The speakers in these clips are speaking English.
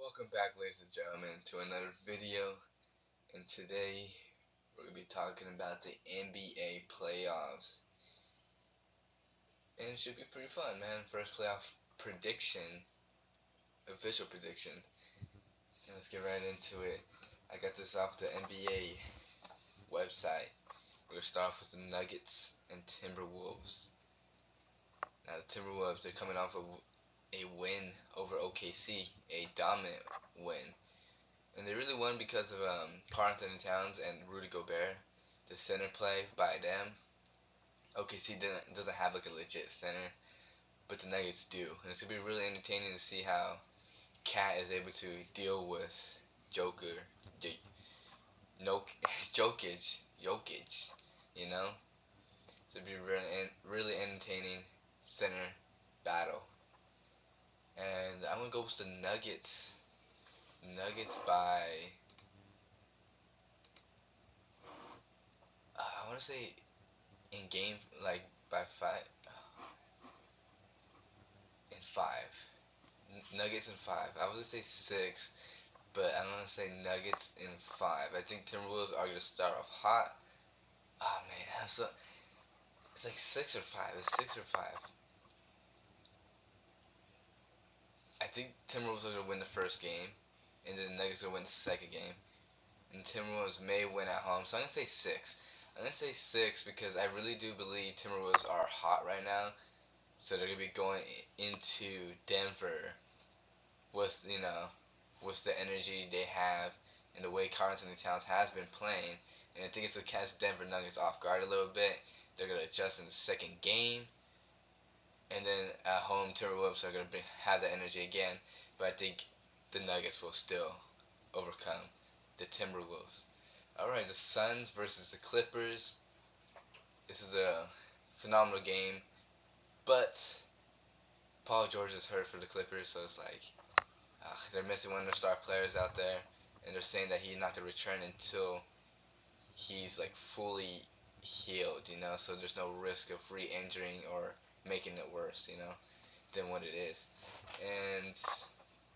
Welcome back, ladies and gentlemen, to another video. And today we're going to be talking about the NBA playoffs. And it should be pretty fun, man. First playoff prediction, official prediction. And let's get right into it. I got this off the NBA website. We're going to start off with the Nuggets and Timberwolves. Now, the Timberwolves, they're coming off of a win over OKC, a dominant win. And they really won because of Karl Anthony Towns and Rudy Gobert. The center play by them. OKC doesn't have like a legit center, but the Nuggets do, and it's gonna be really entertaining to see how Cat is able to deal with Joker, no, Jokic, you know. So it'd be really entertaining center battle. And I'm gonna go with the Nuggets. Nuggets by I want to say in game like by five. Nuggets in five. I was gonna say six, but I'm gonna say Nuggets in five. I think Timberwolves are gonna start off hot. Oh man, it's like six or five. It's six or five. I think Timberwolves are gonna win the first game, and then the Nuggets are gonna win the second game, and Timberwolves may win at home. So I'm gonna say six. I'm gonna say six because I really do believe Timberwolves are hot right now. So they're gonna be going into Denver with with the energy they have and the way Karl Anthony Towns has been playing. And I think it's gonna catch Denver Nuggets off guard a little bit. They're gonna adjust in the second game, and then at home Timberwolves are gonna have that energy again. But I think the Nuggets will still overcome the Timberwolves. All right, the Suns versus the Clippers. This is a phenomenal game, but Paul George is hurt for the Clippers, so it's like they're missing one of their star players out there, and they're saying that he's not gonna return until he's like fully healed, so there's no risk of re-injuring or making it worse, than what it is. And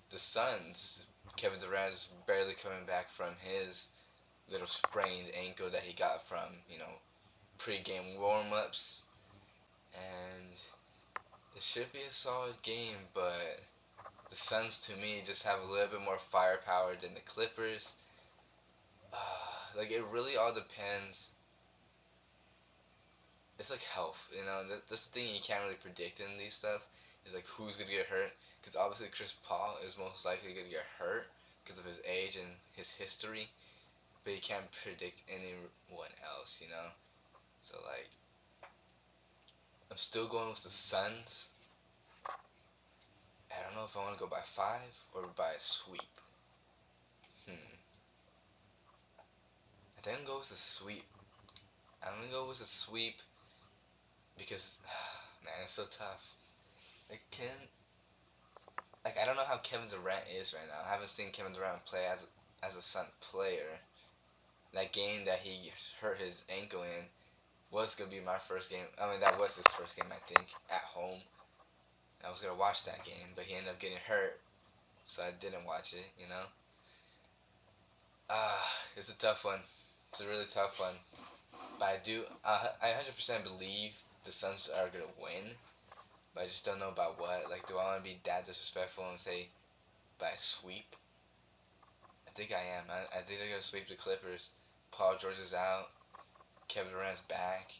the Suns, Kevin Durant is barely coming back from his little sprained ankle that he got from, pre-game warm-ups, and it should be a solid game, but the Suns to me just have a little bit more firepower than the Clippers. Like it really all depends. It's like health, That's the thing you can't really predict in these stuff. Is like who's gonna get hurt? Because obviously Chris Paul is most likely gonna get hurt because of his age and his history, but you can't predict anyone else. So like, I'm still going with the Suns. I don't know if I want to go by five or by a sweep. Hmm. I think I'm gonna go with the sweep. I'm gonna go with the sweep because, man, it's so tough. Like, I don't know how Kevin Durant is right now. I haven't seen Kevin Durant play as a Sun player. That game that he hurt his ankle in was gonna be my first game. I mean, that was his first game, I think, at home. I was gonna watch that game, but he ended up getting hurt, so I didn't watch it. It's a tough one. It's a really tough one. But I 100% believe the Suns are gonna win. But I just don't know about what. Like, do I want to be that disrespectful and say by a sweep? I think I am. I think they're gonna sweep the Clippers. Paul George is out. Kevin Durant's back.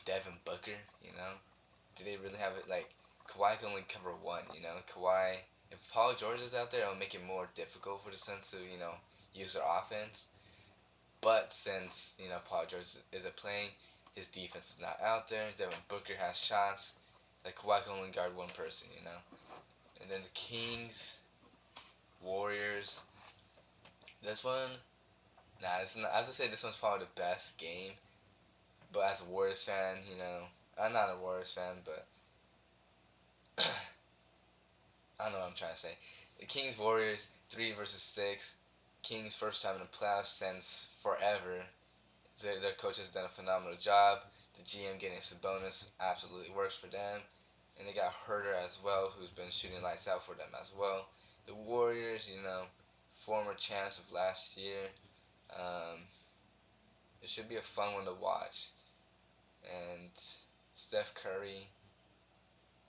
Devin Booker. Do they really have it? Like, Kawhi can only cover one. Kawhi. If Paul George is out there, it'll make it more difficult for the Suns to use their offense. But since Paul George isn't playing, his defense is not out there. Devin Booker has shots. Like Kawhi can only guard one person. And then the Kings, Warriors. This one, nah, it's not. As I say, this one's probably the best game. But as a Warriors fan, I'm not a Warriors fan, but I don't know what I'm trying to say. The Kings Warriors 3 versus 6. Kings first time in the playoffs since forever. Their coach has done a phenomenal job. The GM getting Sabonis absolutely works for them. And they got Herter as well, who's been shooting lights out for them as well. The Warriors, former champs of last year. Um, it should be a fun one to watch. And Steph Curry,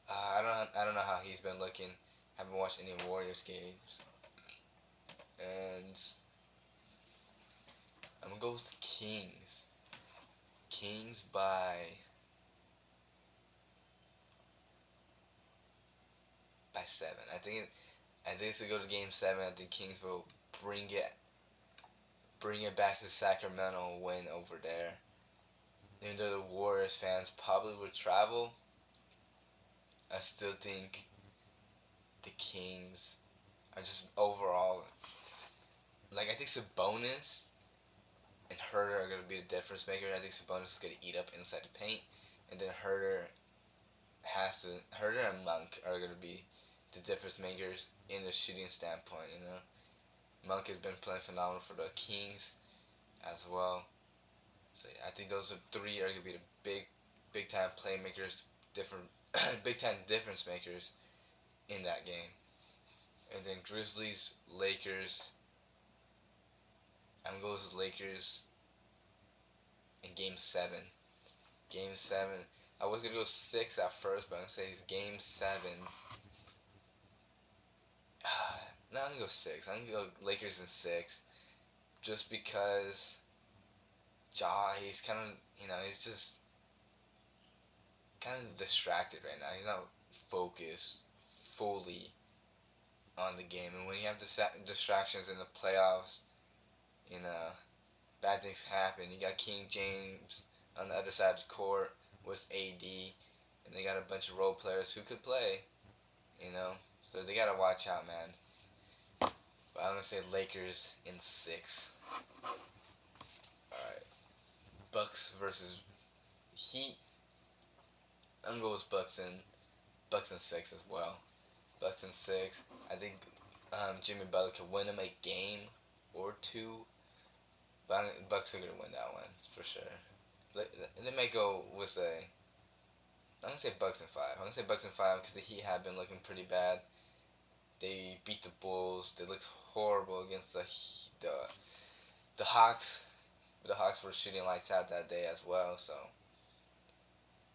I don't know how he's been looking. Haven't watched any Warriors games. And I'm gonna go with the Kings. Kings by 7. I think it's gonna go to Game 7. I think Kings will bring it bring it back to Sacramento, win over there. Even though the Warriors fans probably would travel, I still think the Kings are just overall, like, I think Sabonis and Herter are gonna be the difference maker. I think Sabonis is gonna eat up inside the paint, and then Herter and Monk are gonna be the difference makers in the shooting standpoint. Monk has been playing phenomenal for the Kings as well. So yeah, I think those three are gonna be the big time playmakers, different big time difference makers in that game. And then Grizzlies, Lakers. I'm gonna go with the Lakers in Game 7. Game 7. I was gonna go 6 at first, but I'm gonna say it's Game 7. No, I'm gonna go 6. I'm gonna go Lakers in 6, just because he's kind of, he's just kind of distracted right now. He's not focused fully on the game, and when you have distractions in the playoffs, you know, bad things happen. You got King James on the other side of the court with AD, and they got a bunch of role players who could play, you know. So they gotta watch out, man. But I'm gonna say Lakers in 6. All right, Bucks versus Heat. I'm gonna go with Bucks in 6 as well. Bucks in 6. I think Jimmy Butler could win them a game or two, but Bucks are gonna win that one for sure. They may go with I'm gonna say Bucks in 5. I'm gonna say Bucks in 5 because the Heat have been looking pretty bad. They beat the Bulls. They looked horrible against the the Hawks. The Hawks were shooting lights out that day as well. So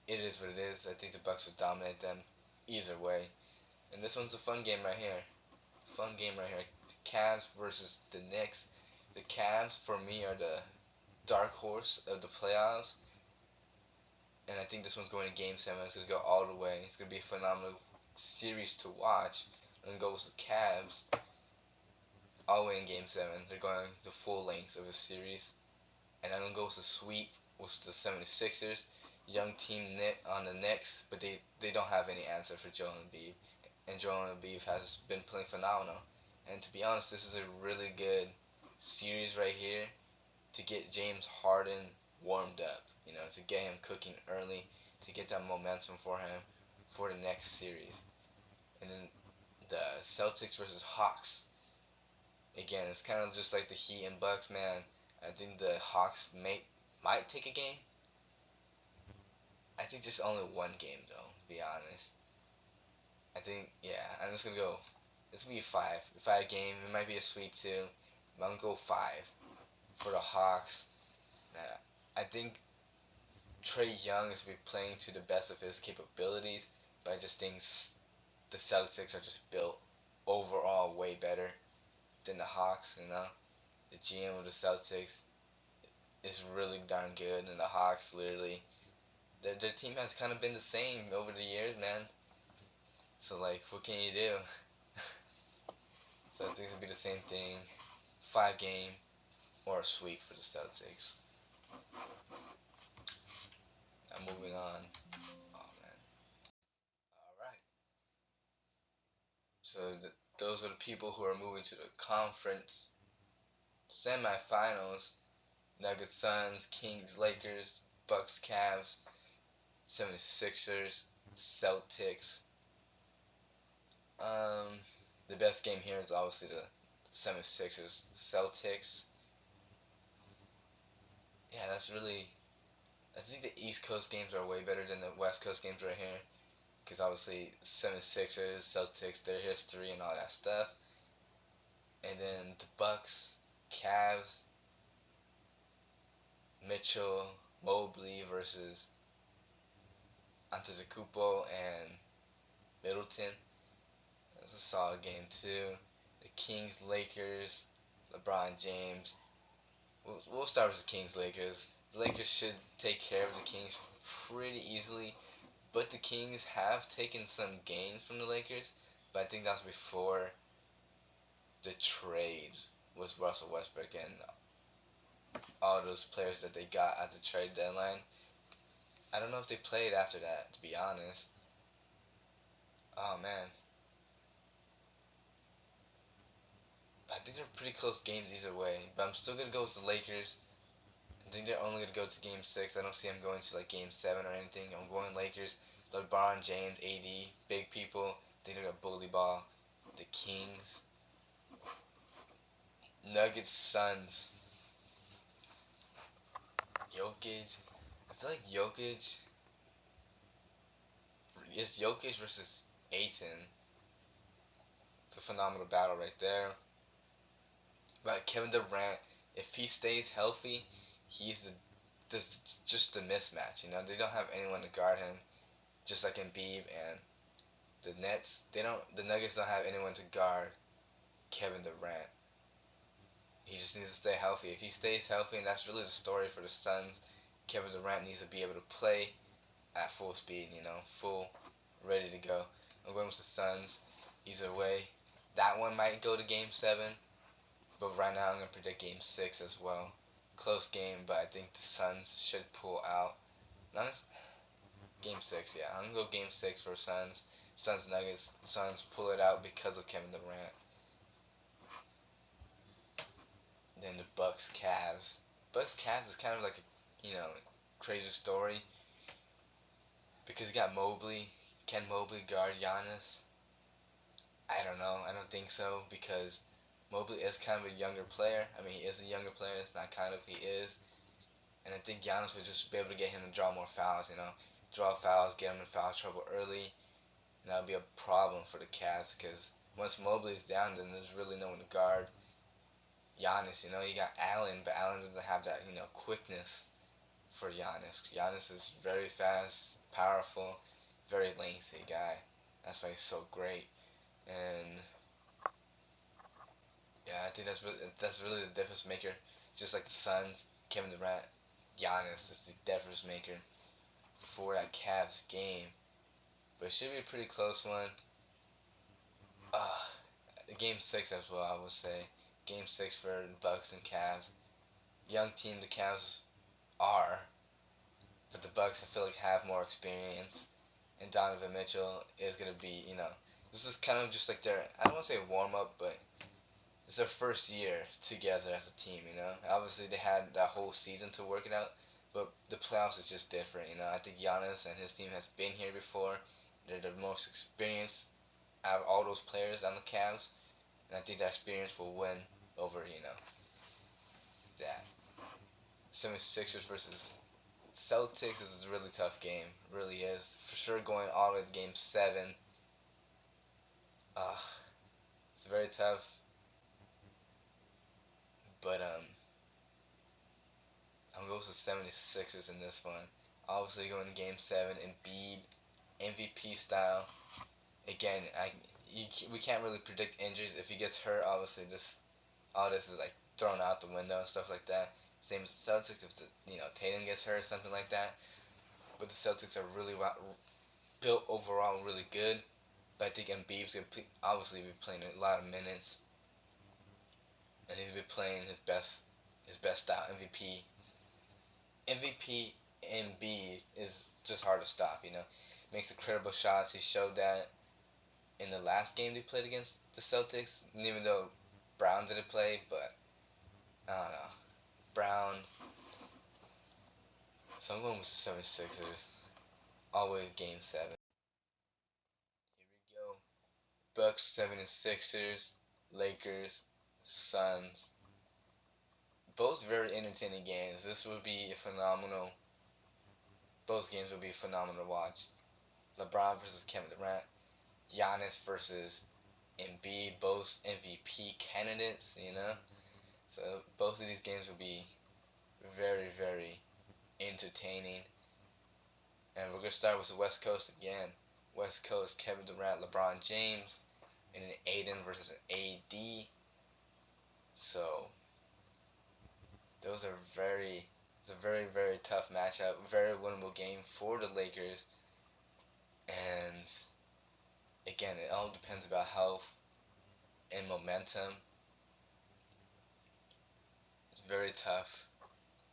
it is what it is. I think the Bucks would dominate them either way. And this one's a fun game right here. Fun game right here. The Cavs versus the Knicks. The Cavs for me are the dark horse of the playoffs, and I think this one's going to Game 7. It's going to go all the way. It's going to be a phenomenal series to watch. And go with the Cavs all the way in Game 7. They're going the full length of the series. And I'm going to go with the sweep with the 76ers. Young team on the Knicks, but they don't have any answer for Joel Embiid. And Joel Embiid has been playing phenomenal. And to be honest, this is a really good series right here to get James Harden warmed up, to get him cooking early, to get that momentum for him for the next series. And then the Celtics versus Hawks. Again, it's kind of just like the Heat and Bucks, man. I think the Hawks might take a game. I think just only one game though, to be honest. I think, yeah, I'm just gonna go. This will be a 5 game. It might be a sweep too, but I'm gonna go 5 for the Hawks. Man, I think Trae Young is be playing to the best of his capabilities, but I just think the Celtics are just built overall way better than the Hawks. The GM of the Celtics is really darn good, and the Hawks literally their team has kind of been the same over the years, man. So like, what can you do? So I think it'll be the same thing, 5 game or a sweep for the Celtics. Now moving on. Oh man. All right. So those are the people who are moving to the conference semifinals. Nuggets, Suns, Kings, Lakers, Bucks, Cavs, 76ers, Celtics. Um, the best game here is obviously the 76ers, Celtics. Yeah, that's really. I think the East Coast games are way better than the West Coast games right here. Because obviously, 76ers, Celtics, their history and all that stuff. And then the Bucks, Cavs, Mitchell, Mobley versus Antetokounmpo and Middleton. That's a solid game too. The Kings, Lakers, LeBron James. We'll start with the Kings, Lakers. The Lakers should take care of the Kings pretty easily, but the Kings have taken some gains from the Lakers. But I think that's before the trade was Russell Westbrook and all those players that they got at the trade deadline. I don't know if they played after that, to be honest. Oh man, I think they're pretty close games either way. But I'm still gonna go with the Lakers. I think they're only gonna go to Game 6. I don't see them going to like Game 7 or anything. I'm going Lakers. LeBron James, AD, big people. I think they're gonna bully ball. The Kings, Nuggets, Suns. Jokic. I feel like Jokic. Yes, Jokic versus Aiton. It's a phenomenal battle right there. But Kevin Durant, if he stays healthy, he's this just the mismatch. You know, they don't have anyone to guard him, just like Embiid and the Nets. They don't. The Nuggets don't have anyone to guard Kevin Durant. He just needs to stay healthy. If he stays healthy, and that's really the story for the Suns, Kevin Durant needs to be able to play at full speed. You know, full, ready to go. I'm going with the Suns. Either way, that one might go to Game 7, but right now I'm gonna predict Game 6 as well. Close game, but I think the Suns should pull out. Not Game 6, yeah. I'm gonna go Game 6 for Suns. Suns Nuggets. Suns pull it out because of Kevin Durant. Then the Bucks Cavs. Bucks Cavs is kind of like a crazy story because you got Mobley. Can Mobley guard Giannis? I don't know. I don't think so because Mobley is kind of a younger player. I mean, he is a younger player. It's not kind of, he is. And I think Giannis would just be able to get him to draw more fouls, draw fouls, get him in foul trouble early, and that would be a problem for the Cavs because once Mobley's down, then there's really no one to guard Giannis. You got Allen, but Allen doesn't have that, quickness for Giannis. Giannis is very fast, powerful, very lengthy guy. That's why he's so great. And yeah, I think that's really the difference maker. Just like the Suns, Kevin Durant, Giannis is the difference maker for that Cavs game. But it should be a pretty close one. Uh, Game 6 as well, I would say. Game 6 for the Bucks and Cavs. Young team the Cavs are, but the Bucks I feel like have more experience. And Donovan Mitchell is gonna be, this is kind of just like their, I don't want to say warm up, but it's their first year together as a team. Obviously they had that whole season to work it out, but the playoffs is just different. I think Giannis and his team has been here before. They're the most experienced out of all those players on the Cavs, and I think that experience will win over that. 76ers versus Celtics is a really tough game. It really is. For sure going all the way to Game 7. Uh, it's very tough, but I'm going with the 76ers in this one. Obviously going to Game 7, Embiid, MVP style. Again, we can't really predict injuries. If he gets hurt, obviously all this is like thrown out the window and stuff like that. Same as the Celtics, if Tatum gets hurt, something like that. But the Celtics are really built overall really good. But I think Embiid's gonna obviously be playing a lot of minutes, and he's been playing his best style. MVP Embiid is just hard to stop. Makes incredible shots. He showed that in the last game they played against the Celtics. And even though Brown didn't play, but I don't know. Brown. So I'm going with the 76ers. All the way to Game 7. Here we go. Bucks 76ers. Lakers. Suns. Both very entertaining games. This would be a phenomenal. Both games would be phenomenal to watch. LeBron versus Kevin Durant. Giannis versus Embiid, both MVP candidates, you know. So both of these games will be very, very entertaining. And we're gonna start with the West Coast again. West Coast, Kevin Durant, LeBron James, and an Aiden versus an AD. So those are very, it's a very, very tough matchup. Very winnable game for the Lakers. And again, it all depends about health and momentum. It's very tough.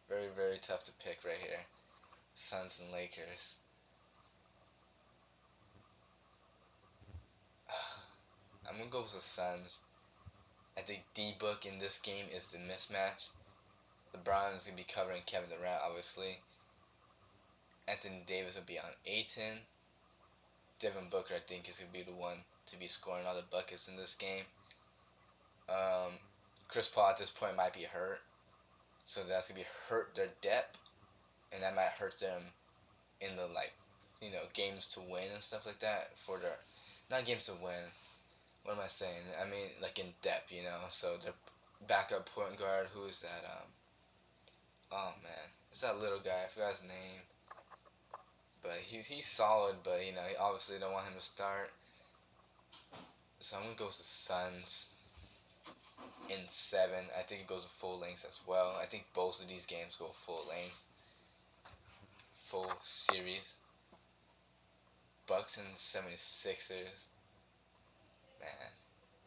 Very, very tough to pick right here. Suns and Lakers. I'm gonna go with the Suns. I think D Book in this game is the mismatch. LeBron is gonna be covering Kevin Durant, obviously. Anthony Davis will be on Aiton. Devin Booker, I think, is gonna be the one to be scoring all the buckets in this game. Um, Chris Paul at this point might be hurt, so that's gonna be hurt their depth, and that might hurt them in the games to win and stuff like that for their not games to win. What am I saying? I mean like in depth, you know. So their backup point guard, who is that? Oh man, it's that little guy. I forgot his name, but he's solid. But you know, he obviously don't want him to start. So I'm gonna go with the Suns in 7. I think it goes full length as well. I think both of these games go full length, full series. Bucks and 76ers, man.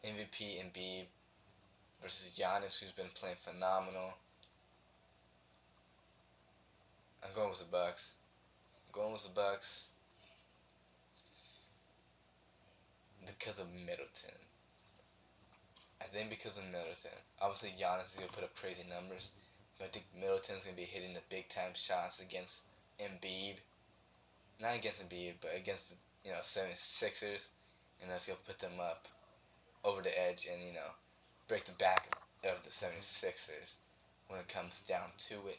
MVP Embiid versus Giannis, who's been playing phenomenal. I'm going with the Bucks. I'm going with the Bucks because of Middleton. I think because of Middleton. Obviously, Giannis is gonna put up crazy numbers, but I think Middleton's gonna be hitting the big time shots against Embiid. Not against Embiid, but against the 76ers, and that's gonna put them up over the edge and break the back of the 76ers when it comes down to it.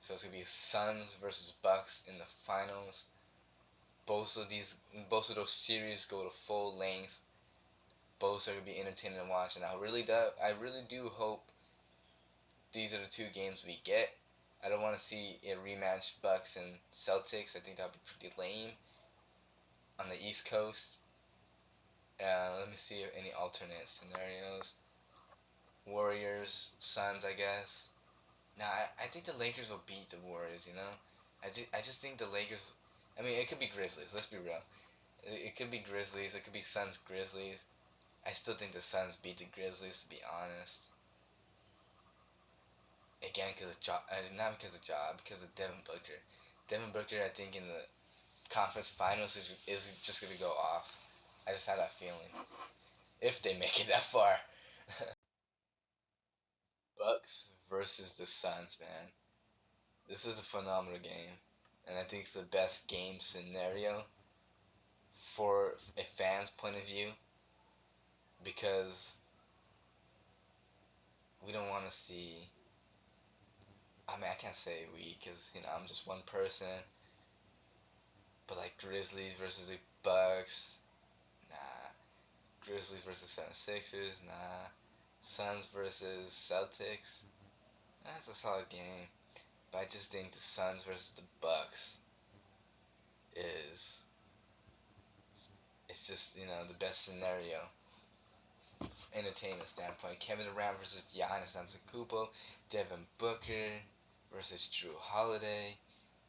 So it's gonna be Suns versus Bucks in the finals. Both of those series go to full length. Both are gonna be entertaining to watch, and I really do hope these are the two games we get. I don't want to see a rematch Bucks and Celtics. I think that would be pretty lame on the East Coast. Let me see if any alternate scenarios. Warriors, Suns, I guess. Nah, I think the Lakers will beat the Warriors. I just think the Lakers. I mean, it could be Grizzlies. Let's be real. It could be Grizzlies. It could be Suns Grizzlies. I still think the Suns beat the Grizzlies, to be honest. Again, because of job, not because of job, because of Devin Booker. Devin Booker, I think in the conference finals is just gonna go off. I just have that feeling if they make it that far. Bucks versus the Suns, man. This is a phenomenal game, and I think it's the best game scenario for a fan's point of view because we don't want to see. I mean, I can't say we because I'm just one person, but like Grizzlies versus the Bucks, nah. Grizzlies versus 76ers, nah. Suns versus Celtics, that's a solid game. But I just think the Suns versus the Bucks is it's just the best scenario entertainment standpoint. Kevin Durant versus Giannis Antetokounmpo, Devin Booker versus Drew Holiday,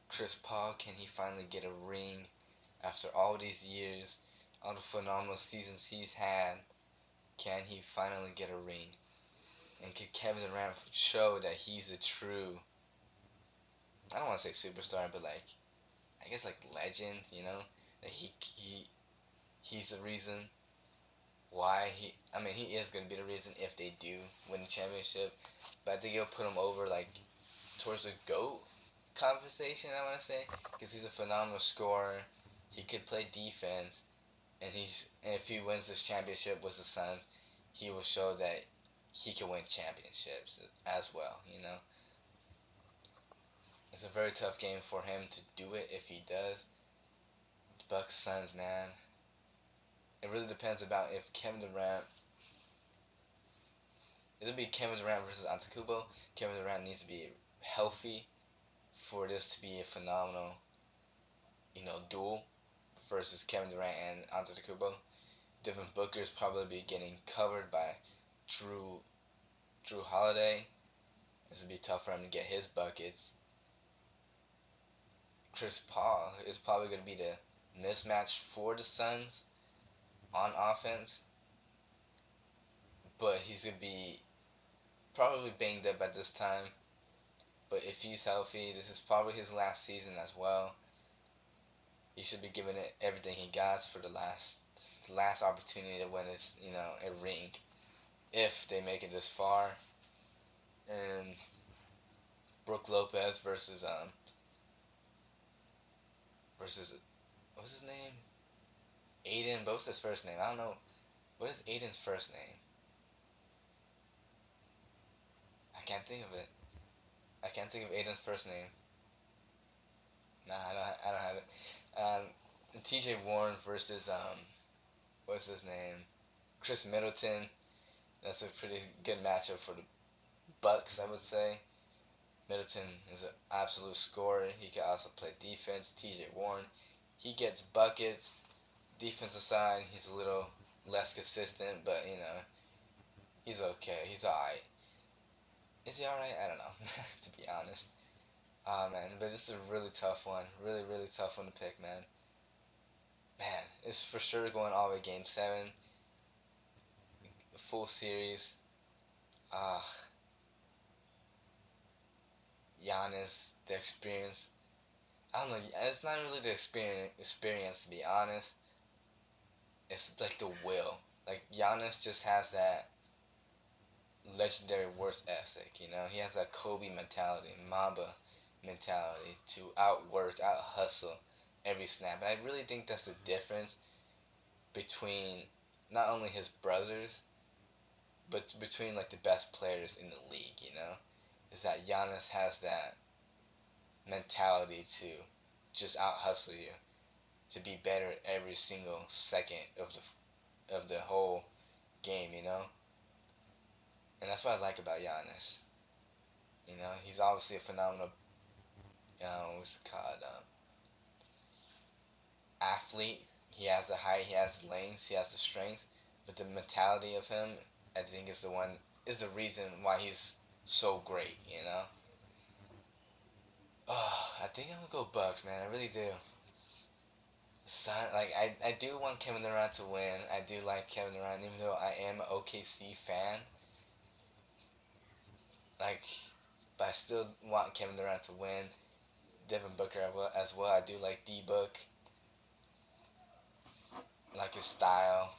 Chris Paul. Can he finally get a ring after all these years, all the phenomenal seasons he's had? Can he finally get a ring? And can Kevin Durant show that he's a true, I don't want to say superstar, but like I guess like legend, that he's the reason why I mean he is gonna be the reason if they do win the championship, but I think it'll put him over like towards the GOAT conversation. I want to say because he's a phenomenal scorer, he could play defense, and if he wins this championship with the Suns, he will show that he can win championships as well. It's a very tough game for him to do it if he does. Bucks Suns, man. It really depends about if Kevin Durant. It'll be Kevin Durant versus Antetokounmpo. Kevin Durant needs to be healthy for this to be a phenomenal, duel versus Kevin Durant and Antetokounmpo. Devin Booker is probably be getting covered by Drew Drew Holiday. This would be tough for him to get his buckets. Chris Paul is probably going to be the mismatch for the Suns on offense, but he's going to be probably banged up at this time. But if he's healthy, this is probably his last season as well. He should be giving it everything he got for the last opportunity to win his, a ring if they make it this far. And Brook Lopez versus what's his name? Aiden. But what's his first name? I don't know. What is Aiden's first name? I can't think of it. I can't think of Aiden's first name. Nah, I don't have it. T.J. Warren versus what's his name? Chris Middleton. That's a pretty good matchup for the Bucks, I would say. Middleton is an absolute scorer. He can also play defense. T.J. Warren, he gets buckets. Defensive side, he's a little less consistent, but he's okay. He's alright. Is he alright? I don't know, to be honest. Man, but this is a really tough one. Really, really tough one to pick, man. Man, it's for sure going all the way game 7. The full series. Ah, Giannis, the experience. I don't know. It's not really the experience, to be honest. It's like the will. Like Giannis just has that legendary work ethic. He has that Kobe mentality, Mamba mentality to outwork, out hustle every snap. And I really think that's the difference between not only his brothers, but between like the best players in the league. Is that Giannis has that mentality to just out hustle you, to be better every single second of the whole game. And that's what I like about Giannis. He's obviously a phenomenal, what's it called, athlete. He has the height, he has the length, he has the strength, but the mentality of him, I think, is the reason why he's so great. Oh, I think I'm gonna go Bucks, man. I really do. Like I do want Kevin Durant to win. I do like Kevin Durant, even though I am an OKC fan. Like, but I still want Kevin Durant to win. Devin Booker as well. I do like D Book, like his style.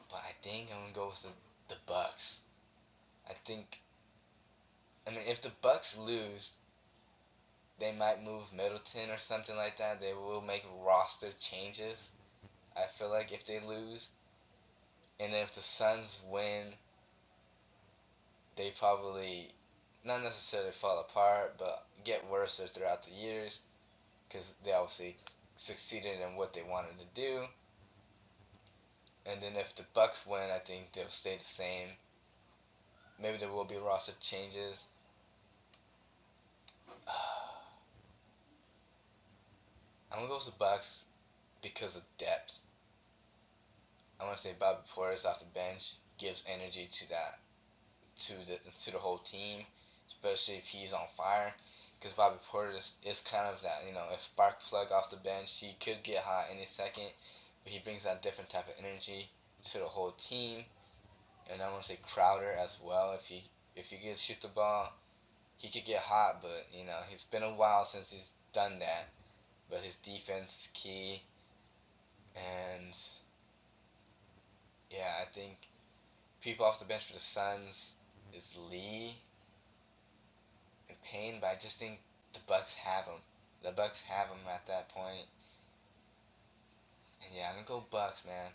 But I think I'm gonna go with the Bucks. I think. I mean, if the Bucks lose, they might move Middleton or something like that. They will make roster changes. I feel like if they lose, and then if the Suns win, they probably not necessarily fall apart, but get worse throughout the years because they obviously succeeded in what they wanted to do. And then if the Bucks win, I think they'll stay the same. Maybe there will be roster changes. I'm gonna go with the Bucks because of depth. I want to say Bobby Portis off the bench gives energy to the whole team, especially if he's on fire. Because Bobby Portis is kind of that a spark plug off the bench. He could get hot any second, but he brings that different type of energy to the whole team. And I want to say Crowder as well. If he can shoot the ball, he could get hot. But it's been a while since he's done that. But his defense is key. And yeah, I think people off the bench for the Suns is Lee and Payne, but I just think the Bucks have him. The Bucks have him at that point. And yeah, I'm gonna go Bucks, man.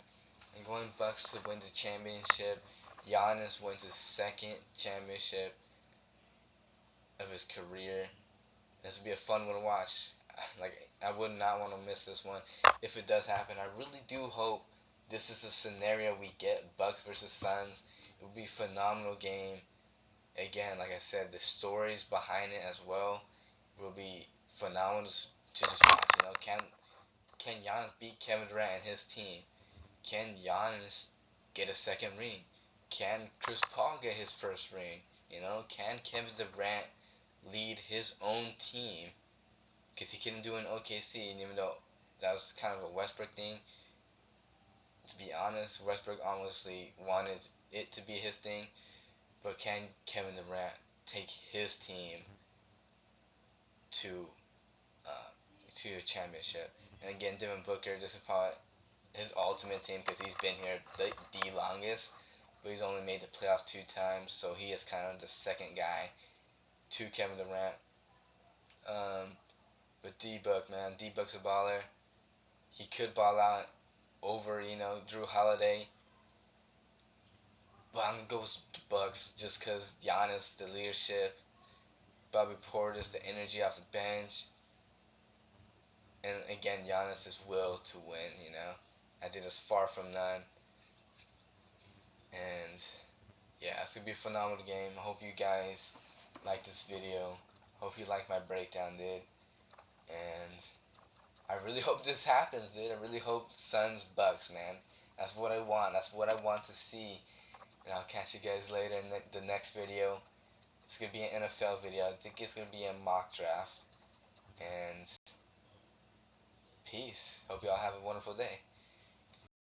I'm going Bucks to win the championship. Giannis wins his second championship of his career. This will be a fun one to watch. Like, I would not want to miss this one. If it does happen, I really do hope this is the scenario we get, Bucks versus Suns. It would be a phenomenal game. Again, like I said, the stories behind it as well will be phenomenal to just watch. Can Giannis beat Kevin Durant and his team? Can Giannis get a second ring? Can Chris Paul get his first ring? Can Kevin Durant lead his own team? Because he couldn't do it in OKC, and even though that was kind of a Westbrook thing, to be honest, Westbrook honestly wanted it to be his thing. But can Kevin Durant take his team to uh, to a championship? And again, Devin Booker, this is probably his ultimate team because he's been here the longest, but he's only made the playoff 2 times, so he is kind of the second guy to Kevin Durant. Um, but D-Book, man, D-Book's a baller. He could ball out over, Drew Holiday, but I'm gonna go with the Bucks just because Giannis, the leadership, Bobby Portis, the energy off the bench, and again, Giannis's will to win. I think it's far from none, and yeah, it's gonna be a phenomenal game. I hope you guys like this video. Hope you like my breakdown, dude. And I really hope this happens, dude. I really hope Suns Bucks, man. That's what I want. That's what I want to see. And I'll catch you guys later in the next video. It's gonna be an NFL video. I think it's gonna be a mock draft. And peace. Hope y'all have a wonderful day.